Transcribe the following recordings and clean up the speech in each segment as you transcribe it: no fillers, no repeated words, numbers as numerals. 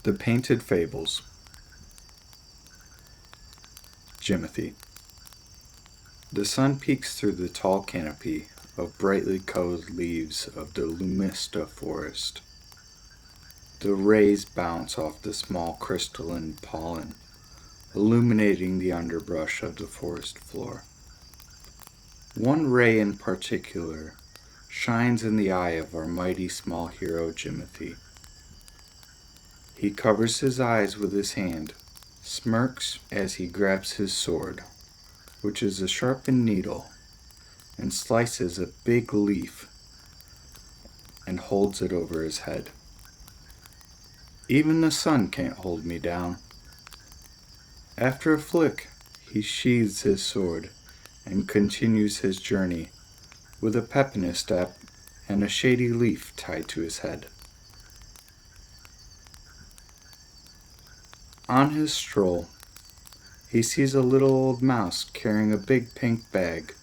The Painted Fables. Jimothy. The sun peeks through the tall canopy of brightly colored leaves of the Lumista Forest. The rays bounce off the small crystalline pollen, illuminating the underbrush of the forest floor. One ray in particular shines in the eye of our mighty small hero Jimothy. He covers his eyes with his hand, smirks as he grabs his sword, which is a sharpened needle, and slices a big leaf and holds it over his head. Even the sun can't hold me down. After a flick, he sheathes his sword and continues his journey with a pep in his step and a shady leaf tied to his head. On his stroll, he sees a little old mouse carrying a big pink bag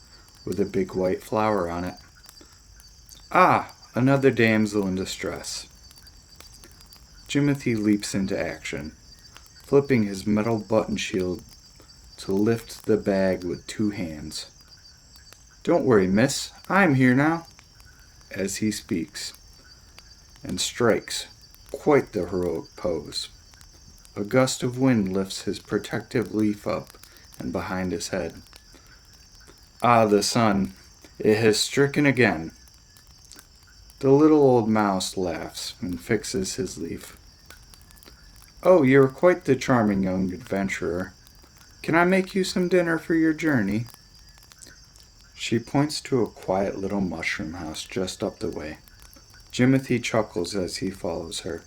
with a big white flower on it. Ah, another damsel in distress. Jimothy leaps into action, flipping his metal button shield to lift the bag with two hands. Don't worry, miss, I'm here now, as he speaks, and strikes quite the heroic pose. A gust of wind lifts his protective leaf up and behind his head. Ah, the sun, it has stricken again. The little old mouse laughs and fixes his leaf. Oh, you're quite the charming young adventurer. Can I make you some dinner for your journey? She points to a quiet little mushroom house just up the way. Jimothy chuckles as he follows her.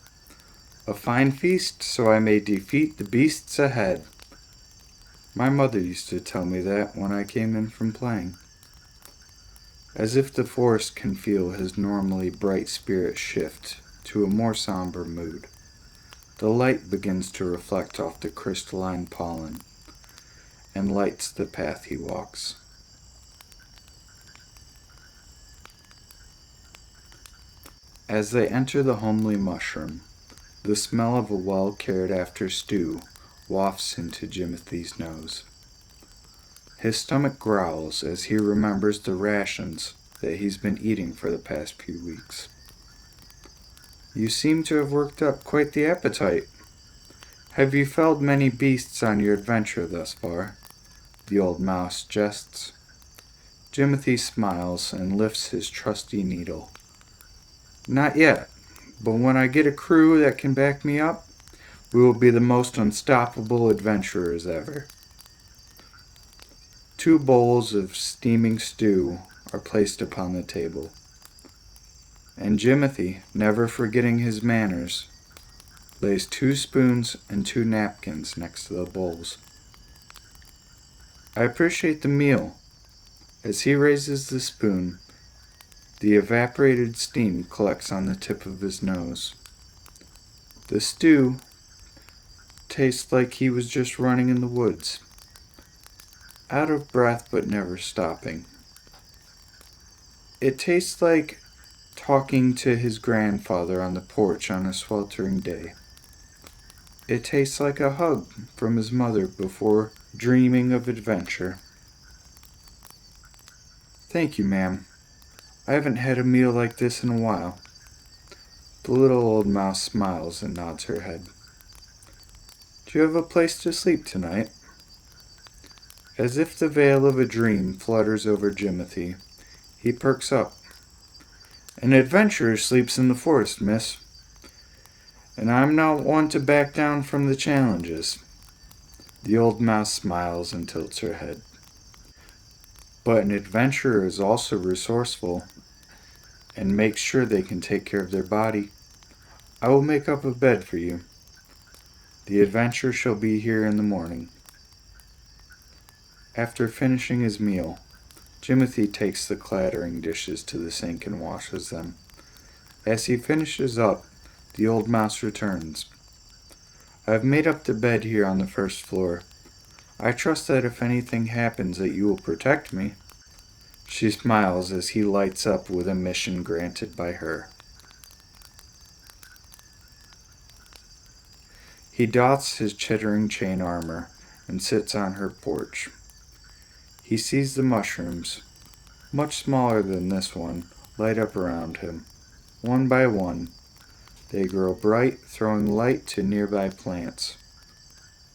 A fine feast, so I may defeat the beasts ahead. My mother used to tell me that when I came in from playing. As if the forest can feel his normally bright spirit shift to a more somber mood, the light begins to reflect off the crystalline pollen and lights the path he walks. As they enter the homely mushroom, the smell of a well-cared-after stew wafts into Jimothy's nose. His stomach growls as he remembers the rations that he's been eating for the past few weeks. You seem to have worked up quite the appetite. Have you felled many beasts on your adventure thus far? The old mouse jests. Jimothy smiles and lifts his trusty needle. Not yet, but when I get a crew that can back me up, we will be the most unstoppable adventurers ever. 2 bowls of steaming stew are placed upon the table, and Jimothy, never forgetting his manners, lays 2 spoons and 2 napkins next to the bowls. I appreciate the meal. As he raises the spoon, the evaporated steam collects on the tip of his nose. The stew tastes like he was just running in the woods, out of breath but never stopping. It tastes like talking to his grandfather on the porch on a sweltering day. It tastes like a hug from his mother before dreaming of adventure. Thank you, ma'am. I haven't had a meal like this in a while. The little old mouse smiles and nods her head. Do you have a place to sleep tonight? As if the veil of a dream flutters over Jimothy, he perks up. An adventurer sleeps in the forest, miss. And I'm not one to back down from the challenges. The old mouse smiles and tilts her head. But an adventurer is also resourceful and makes sure they can take care of their body. I will make up a bed for you. The adventurer shall be here in the morning. After finishing his meal, Jimothy takes the clattering dishes to the sink and washes them. As he finishes up, the old mouse returns. I have made up the bed here on the first floor. I trust that if anything happens that you will protect me. She smiles as he lights up with a mission granted by her. He doffs his chittering chain armor and sits on her porch. He sees the mushrooms, much smaller than this one, light up around him. One by one, they grow bright, throwing light to nearby plants.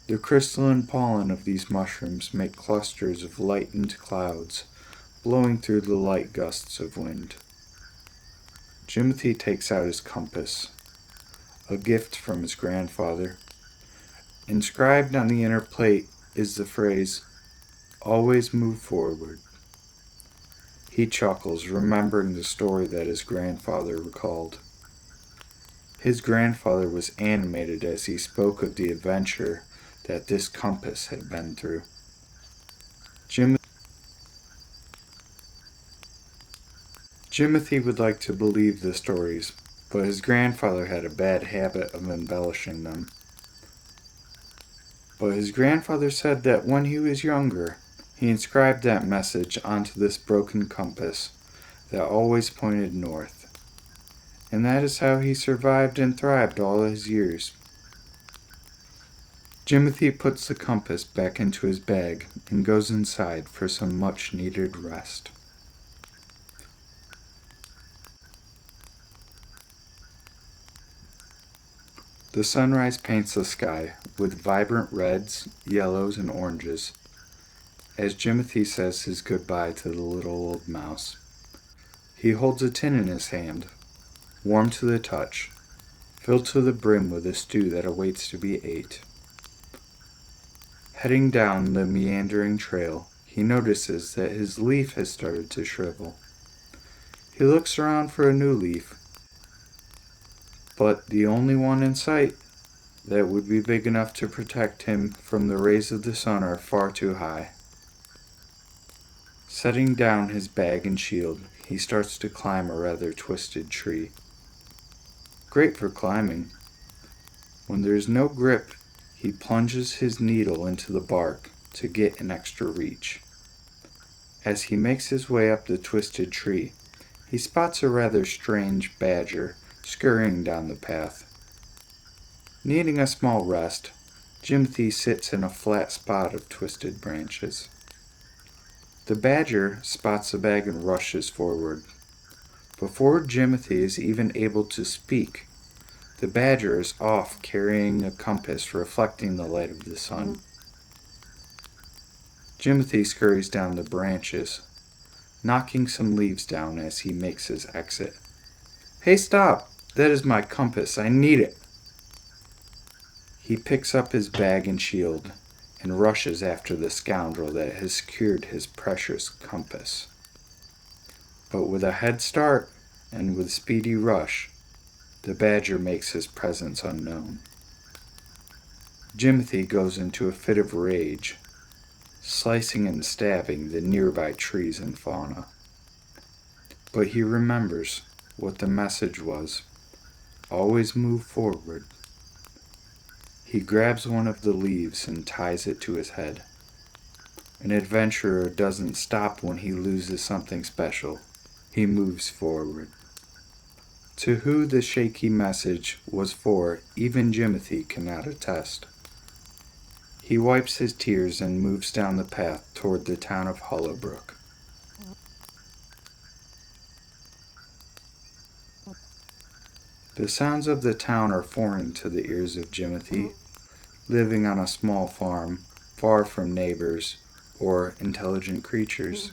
The crystalline pollen of these mushrooms make clusters of lightened clouds, blowing through the light gusts of wind. Jimothy takes out his compass, a gift from his grandfather. Inscribed on the inner plate is the phrase, "Always move forward." He chuckles, remembering the story that his grandfather recalled. His grandfather was animated as he spoke of the adventure that this compass had been through. Jimothy would like to believe the stories, but his grandfather had a bad habit of embellishing them. But his grandfather said that when he was younger, he inscribed that message onto this broken compass that always pointed north. And that is how he survived and thrived all his years. Jimothy puts the compass back into his bag and goes inside for some much needed rest. The sunrise paints the sky with vibrant reds, yellows, and oranges as Jimothy says his goodbye to the little old mouse. He holds a tin in his hand, warm to the touch, filled to the brim with a stew that awaits to be ate. Heading down the meandering trail, he notices that his leaf has started to shrivel. He looks around for a new leaf, but the only one in sight that would be big enough to protect him from the rays of the sun are far too high. Setting down his bag and shield, he starts to climb a rather twisted tree. Great for climbing. When there is no grip, he plunges his needle into the bark to get an extra reach. As he makes his way up the twisted tree, he spots a rather strange badger scurrying down the path. Needing a small rest, Jimothy sits in a flat spot of twisted branches. The badger spots the bag and rushes forward. Before Jimothy is even able to speak, the badger is off carrying a compass reflecting the light of the sun. Jimothy scurries down the branches, knocking some leaves down as he makes his exit. "Hey, stop! That is my compass. I need it!" He picks up his bag and shield and rushes after the scoundrel that has secured his precious compass. But with a head start and with speedy rush, the badger makes his presence unknown. Jimothy goes into a fit of rage, slicing and stabbing the nearby trees and fauna. But he remembers what the message was. Always move forward. He grabs one of the leaves and ties it to his head. An adventurer doesn't stop when he loses something special. He moves forward. To who the shaky message was for, even Jimothy cannot attest. He wipes his tears and moves down the path toward the town of Hollowbrook. The sounds of the town are foreign to the ears of Jimothy, living on a small farm, far from neighbors or intelligent creatures.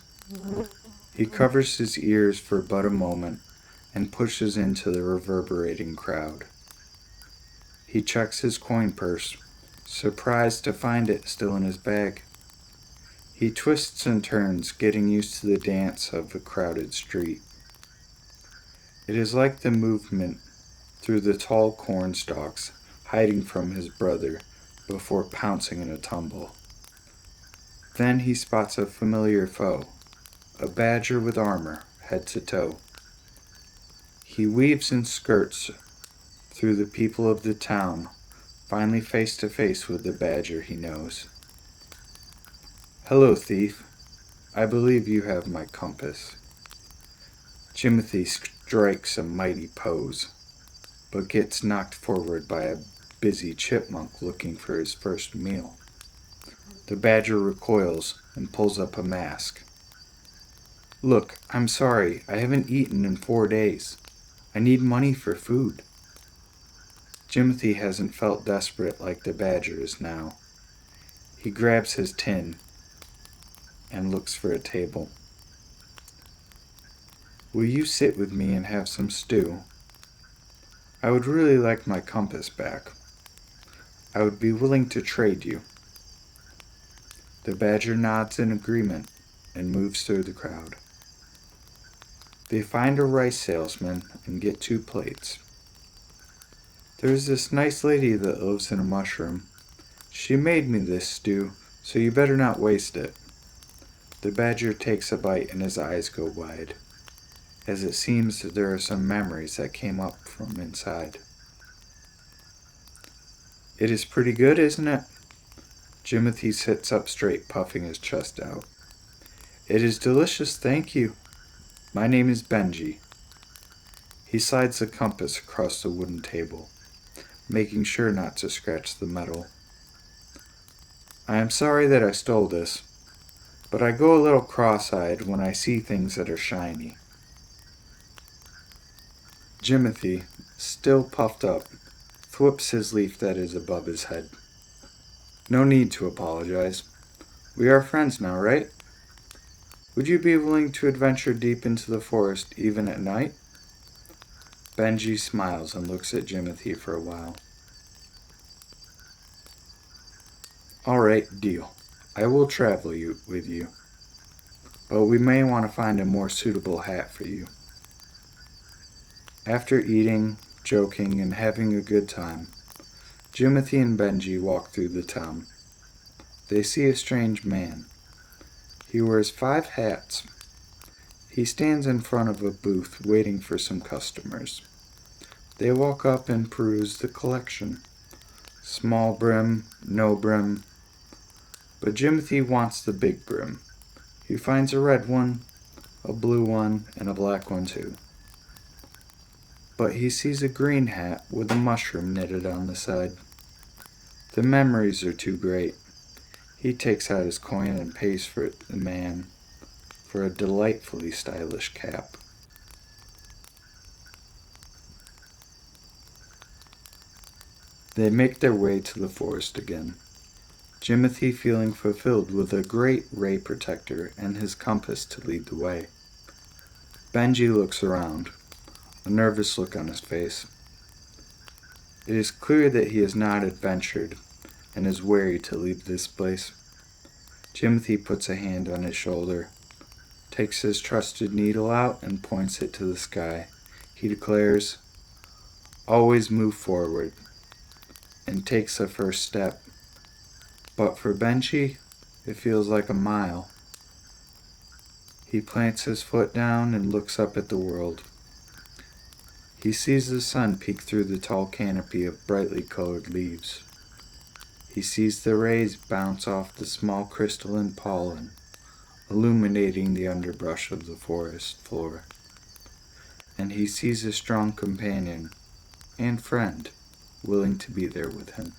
He covers his ears for but a moment and pushes into the reverberating crowd. He checks his coin purse, surprised to find it still in his bag. He twists and turns, getting used to the dance of a crowded street. It is like the movement through the tall corn stalks, hiding from his brother before pouncing in a tumble. Then he spots a familiar foe, a badger with armor, head to toe. He weaves and skirts through the people of the town, finally face to face with the badger he knows. "Hello, thief. I believe you have my compass." Jimothy strikes a mighty pose, but gets knocked forward by a busy chipmunk looking for his first meal. The badger recoils and pulls up a mask. Look, I'm sorry, I haven't eaten in 4 days. I need money for food. Jimothy hasn't felt desperate like the badger is now. He grabs his tin and looks for a table. Will you sit with me and have some stew? I would really like my compass back. I would be willing to trade you. The badger nods in agreement and moves through the crowd. They find a rice salesman and get 2 plates. There's this nice lady that lives in a mushroom. She made me this stew, so you better not waste it. The badger takes a bite and his eyes go wide, as it seems that there are some memories that came up from inside. It is pretty good, isn't it? Jimothy sits up straight, puffing his chest out. It is delicious, thank you. My name is Benji. He slides the compass across the wooden table, making sure not to scratch the metal. I am sorry that I stole this, but I go a little cross-eyed when I see things that are shiny. Jimothy, still puffed up, thwips his leaf that is above his head. No need to apologize. We are friends now, right? Would you be willing to adventure deep into the forest even at night? Benji smiles and looks at Jimothy for a while. All right, deal. I will travel with you, but we may want to find a more suitable hat for you. After eating, joking, and having a good time, Jimothy and Benji walk through the town. They see a strange man. He wears 5 hats. He stands in front of a booth waiting for some customers. They walk up and peruse the collection. Small brim, no brim. But Jimothy wants the big brim. He finds a red one, a blue one, and a black one too. But he sees a green hat with a mushroom knitted on the side. The memories are too great. He takes out his coin and pays for the man for a delightfully stylish cap. They make their way to the forest again. Jimothy feeling fulfilled with a great ray protector and his compass to lead the way. Benji looks around, a nervous look on his face. It is clear that he has not adventured and is wary to leave this place. Jimothy puts a hand on his shoulder, takes his trusted needle out and points it to the sky. He declares, "Always move forward," and takes the first step. But for Benji, it feels like a mile. He plants his foot down and looks up at the world. He sees the sun peek through the tall canopy of brightly colored leaves. He sees the rays bounce off the small crystalline pollen, illuminating the underbrush of the forest floor. And he sees a strong companion and friend willing to be there with him.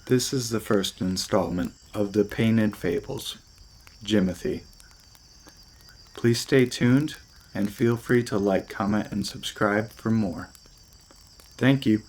This is the first installment of the Painted Fables, Jimothy. Please stay tuned and feel free to like, comment, and subscribe for more. Thank you.